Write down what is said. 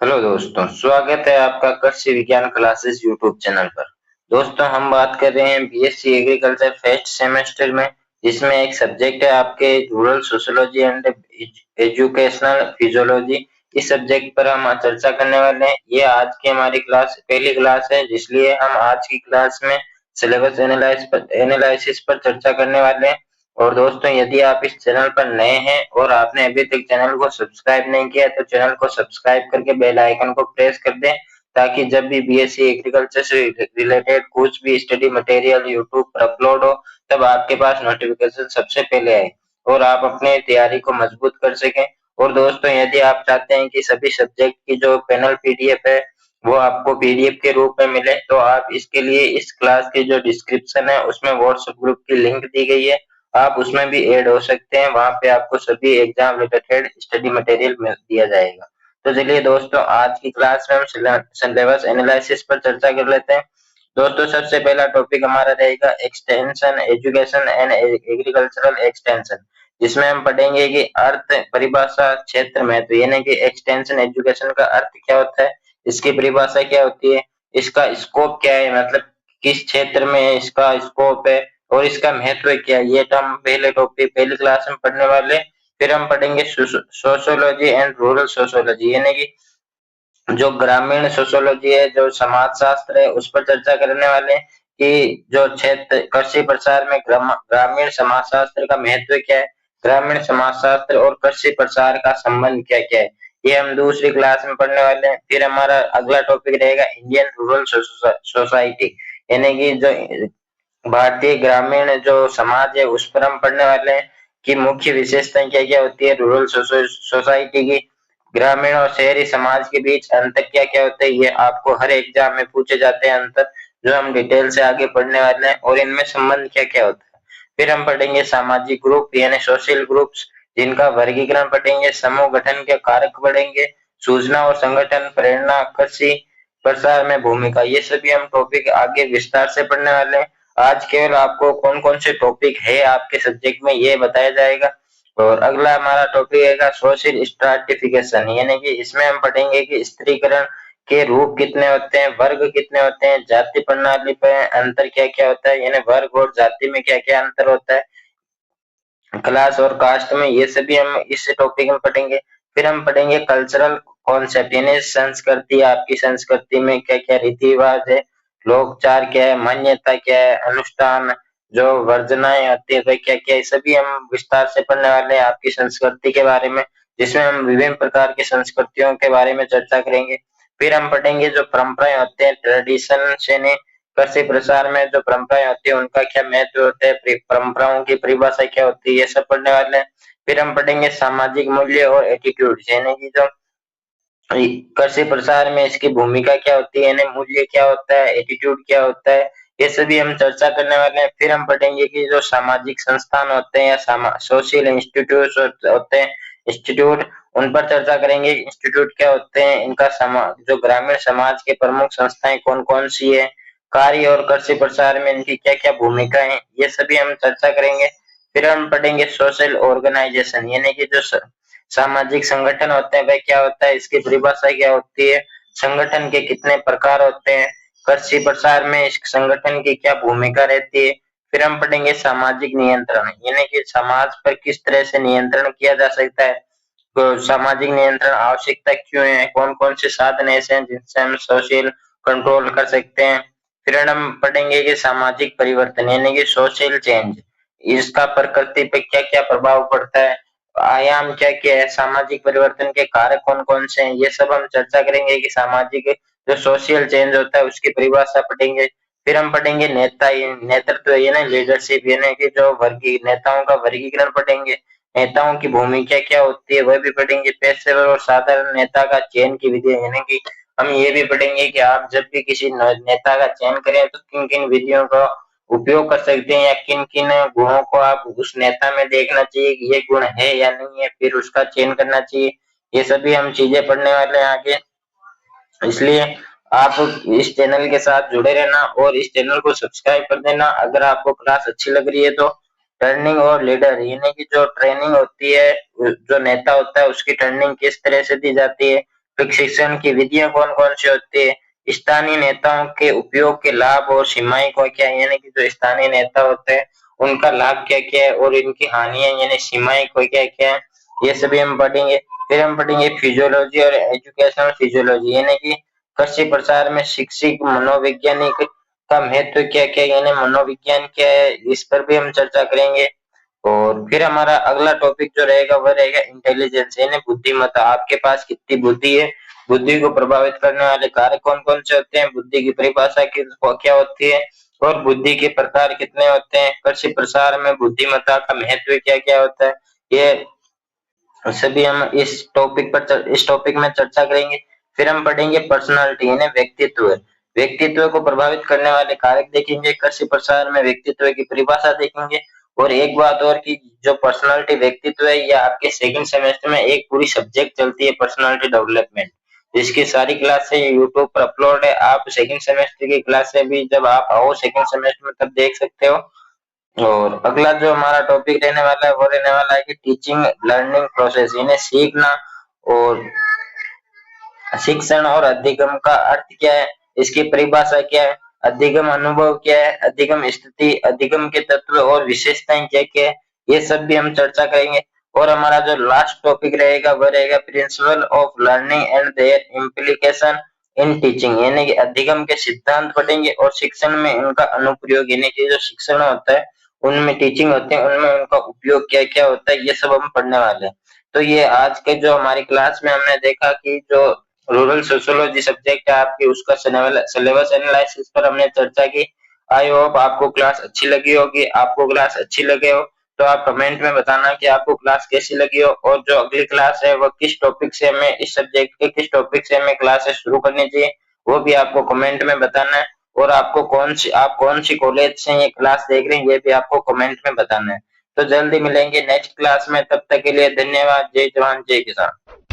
Hello दोस्तों, स्वागत है आपका कृषि विज्ञान क्लासेस यूट्यूब चैनल पर। दोस्तों, हम बात कर रहे हैं बीएससी एग्रीकल्चर फर्स्ट सेमेस्टर में, जिसमें एक सब्जेक्ट है आपके rural sociology and educational physiology. इस सब्जेक्ट पर हम आज चर्चा करने वाले हैं। ये आज की हमारी क्लास पहली क्लास है, इसलिए हम आज की क्लास में सिलेबस एनालिसिस पर चर्चा करने वाले हैं। और दोस्तों, यदि आप इस चैनल पर नए हैं और आपने अभी तक चैनल को सब्सक्राइब नहीं किया तो चैनल को सब्सक्राइब करके बेल आइकन को प्रेस कर दें, ताकि जब भी बीएससी एग्रीकल्चर से रिलेटेड कुछ भी स्टडी मटेरियल यूट्यूब पर अपलोड हो, तब आपके पास नोटिफिकेशन सबसे पहले आए और आप अपने तैयारी को मजबूत कर सकें। और दोस्तों, यदि आप चाहते हैं कि सभी सब्जेक्ट की जो पैनल पीडीएफ है वो आपको पीडीएफ के रूप में मिले, तो आप इसके लिए इस क्लास की जो डिस्क्रिप्शन है उसमें व्हाट्सएप ग्रुप की लिंक दी गई है, आप उसमें भी ऐड हो सकते हैं। वहां पे आपको सभी एग्जाम रिलेटेड स्टडी मटेरियल मिल दिया जाएगा। तो चलिए दोस्तों, आज की क्लास में हम सिलेबस एनालिसिस पर चर्चा कर लेते हैं। दोस्तों, सबसे पहला टॉपिक हमारा रहेगा extension education and agricultural extension, जिसमें हम पढ़ेंगे कि अर्थ, परिभाषा, क्षेत्र महत्व, यानी कि एक्सटेंशन एजुकेशन का अर्थ क्या होता है, इसकी परिभाषा क्या होती है, इसका स्कोप क्या है, मतलब किस क्षेत्र में इसका स्कोप है, और इसका महत्व क्या है। ये तो हम पहले टॉपिक पहली क्लास में पढ़ने वाले। फिर हम पढ़ेंगे सोशियोलॉजी एंड रूरल सोशियोलॉजी, यानी कि जो ग्रामीण सोशियोलॉजी है, जो समाज शास्त्र है, उस पर चर्चा करने वाले हैं कि जो क्षेत्र कृषि प्रसार में ग्रामीण समाज शास्त्र का महत्व क्या है, ग्रामीण समाज शास्त्र और कृषि प्रसार का संबंध क्या क्या है, ये हम दूसरी क्लास में पढ़ने वाले हैं। फिर हमारा अगला टॉपिक रहेगा इंडियन रूरल सोसाइटी, यानी कि जो भारतीय ग्रामीण जो समाज है उस पर हम पढ़ने वाले हैं कि मुख्य विशेषताएं क्या क्या होती है रूरल सोसाइटी की, ग्रामीण और शहरी समाज के बीच अंतर क्या क्या होते हैं, ये आपको हर एग्जाम में पूछे जाते हैं अंतर, जो हम डिटेल से आगे पढ़ने वाले हैं, और इनमें संबंध क्या क्या होता है। फिर हम पढ़ेंगे सामाजिक ग्रुप यानी सोशल ग्रुप्स, जिनका वर्गीकरण पढ़ेंगे, समूह गठन के कारक पढ़ेंगे, सूचना और संगठन, प्रेरणा, कृषि प्रसार में भूमिका, ये सभी हम टॉपिक आगे विस्तार से पढ़ने वाले हैं। आज केवल आपको कौन कौन से टॉपिक है आपके सब्जेक्ट में ये बताया जाएगा। और अगला हमारा टॉपिक रहेगा सोशल स्ट्रैटिफिकेशन, यानी कि इसमें हम पढ़ेंगे कि स्त्रीकरण के रूप कितने होते हैं, वर्ग कितने होते हैं, जाति प्रणाली पे अंतर क्या क्या होता है, यानी वर्ग और जाति में क्या क्या अंतर होता है, क्लास और कास्ट में, ये सभी हम इस टॉपिक में पढ़ेंगे। फिर हम पढ़ेंगे कल्चरल कॉन्सेप्ट, यानी संस्कृति, आपकी संस्कृति में क्या क्या रीति रिवाज है, लोकचार क्या है, मान्यता क्या है, अनुष्ठान, जो वर्जनाएं होती है, क्या क्या, ये सभी हम विस्तार से पढ़ने वाले हैं आपकी संस्कृति के बारे में, जिसमें हम विभिन्न प्रकार की संस्कृतियों के बारे में चर्चा करेंगे। फिर हम पढ़ेंगे जो परंपराएं होते हैं, ट्रेडिशन से कृषि प्रसार में जो परंपराएं होती है उनका क्या महत्व होता है, परंपराओं की परिभाषा क्या होती है, ये सब पढ़ने वाले हैं। फिर हम पढ़ेंगे सामाजिक मूल्य और एटीट्यूड, यानी कि जो कृषि प्रसार में इसकी भूमिका क्या होती है, यानी मूल्य क्या होता है, एटीट्यूड क्या होता है, ये सभी हम चर्चा करने वाले हैं। फिर हम पढ़ेंगे कि जो सामाजिक संस्थान होते हैं या सोशल इंस्टीट्यूट होते हैं, इंस्टीट्यूट, उन पर चर्चा करेंगे। इंस्टीट्यूट क्या होते हैं, इनका जो ग्रामीण समाज के प्रमुख संस्थाएं कौन कौन सी है, कार्य और कृषि प्रसार में इनकी क्या क्या भूमिका है, ये सभी हम चर्चा करेंगे। फिर हम पढ़ेंगे सोशल ऑर्गेनाइजेशन, यानी कि जो सामाजिक संगठन होते हैं वह क्या होता है, इसकी परिभाषा क्या होती है, संगठन के कितने प्रकार होते हैं, कृषि प्रसार में इस संगठन की क्या भूमिका रहती है। फिर हम पढ़ेंगे सामाजिक नियंत्रण, यानी कि समाज पर किस तरह से नियंत्रण किया जा सकता है, तो सामाजिक नियंत्रण आवश्यकता क्यों है, कौन कौन से साधन ऐसे हैं जिनसे हम सोशल कंट्रोल कर सकते हैं। फिर हम पढ़ेंगे कि सामाजिक परिवर्तन, यानी कि सोशल चेंज, इसका प्रकृति पे क्या क्या प्रभाव पड़ता है, आयाम क्या क्या है, सामाजिक परिवर्तन के कारक कौन कौन से हैं, ये सब हम चर्चा करेंगे कि सामाजिक जो सोशल चेंज होता है उसकी परिभाषा पढ़ेंगे। फिर हम पढ़ेंगे नेतृत्व, यानी लीडरशिप, यानी कि जो वर्गीय नेताओं का वर्गीकरण पढ़ेंगे, नेताओं की भूमिका क्या होती है वह भी पढ़ेंगे। पेशेवर और साधारण नेता का चयन की विधि, यानी कि हम ये भी पढ़ेंगे कि आप जब भी किसी नेता का चयन करें तो किन किन विधियों का उपयोग कर सकते हैं, या किन किन गुणों को आप उस नेता में देखना चाहिए कि ये गुण है या नहीं है, फिर उसका चयन करना चाहिए। ये सभी हम चीजें पढ़ने वाले हैं आगे, इसलिए आप इस चैनल के साथ जुड़े रहना और इस चैनल को सब्सक्राइब कर देना। अगर आपको क्लास अच्छी लग रही है तो टर्निंग और लीडर, यानी कि जो ट्रेनिंग होती है, जो नेता होता है उसकी ट्रेनिंग किस तरह से दी जाती है, शिक्षण की विधियां कौन कौन सी होती है, स्थानीय नेताओं के उपयोग के लाभ और सीमाएं को क्या, यानी कि जो स्थानीय नेता होते हैं उनका लाभ क्या क्या है और इनकी हानियां यानी सीमाएं को क्या क्या है, ये सभी हम पढ़ेंगे। फिर हम पढ़ेंगे फिजियोलॉजी और एजुकेशनल फिजियोलॉजी, यानी कि कृषि प्रसार में शिक्षक मनोवैज्ञानिक का महत्व क्या क्या, यानी मनोविज्ञान क्या है, इस पर भी हम चर्चा करेंगे। और फिर हमारा अगला टॉपिक जो रहेगा वह रहेगा इंटेलिजेंस, यानी बुद्धिमत्ता, आपके पास कितनी बुद्धि है, बुद्धि को प्रभावित करने वाले कारक कौन कौन से होते हैं, बुद्धि की परिभाषा क्या होती है और बुद्धि के प्रकार कितने होते हैं, कृषि प्रसार में बुद्धिमत्ता का महत्व क्या क्या होता है, ये सभी हम इस टॉपिक में चर्चा करेंगे। फिर हम पढ़ेंगे पर्सनालिटी यानी व्यक्तित्व, व्यक्तित्व को प्रभावित करने वाले कारक देखेंगे, कृषि प्रसार में व्यक्तित्व की परिभाषा देखेंगे। और एक बात और की जो पर्सनालिटी व्यक्तित्व है, यह आपके सेकंड सेमेस्टर में एक पूरी सब्जेक्ट चलती है पर्सनालिटी डेवलपमेंट, जिसकी सारी क्लासें यूट्यूब पर अपलोड है। आप सेकंड सेमेस्टर की क्लासें भी जब आप आओ सेकंड सेमेस्टर में तब देख सकते हो। और अगला जो हमारा टॉपिक रहने वाला है वो रहने वाला है कि टीचिंग लर्निंग प्रोसेस, यानी सीखना और शिक्षण और अधिगम का अर्थ क्या है, इसकी परिभाषा क्या है, अधिगम अनुभव क्या है, अधिगम स्थिति, अधिगम के तत्व और विशेषताएं क्या क्या है, ये सब भी हम चर्चा करेंगे। और हमारा जो लास्ट टॉपिक रहेगा वह रहेगा principle of learning and their implication in teaching, यानी कि अधिगम के सिद्धांत पढ़ेंगे और शिक्षण में इनका अनुप्रयोग, यानी कि जो शिक्षण होता है उनमें टीचिंग होते हैं उनमें उनका उपयोग क्या क्या होता है, ये सब हम पढ़ने वाले हैं। तो ये आज के जो हमारी क्लास में हमने देखा कि जो रूरल सोशियोलॉजी सब्जेक्ट है आपकी, उसका सिलेबस एनालिसिस पर हमने चर्चा की। आई होप आपको क्लास अच्छी लगी होगी। आपको क्लास अच्छी लगे हो तो आप कमेंट में बताना कि आपको क्लास कैसी लगी हो, और जो अगली क्लास है वो किस टॉपिक से हमें, इस सब्जेक्ट के किस टॉपिक से हमें क्लासेस शुरू करनी चाहिए, वो भी आपको कमेंट में बताना है। और आपको आप कौन सी कॉलेज से ये क्लास देख रहे हैं ये भी आपको कमेंट में बताना है। तो जल्दी मिलेंगे नेक्स्ट क्लास में, तब तक के लिए धन्यवाद। जय जवान जय किसान।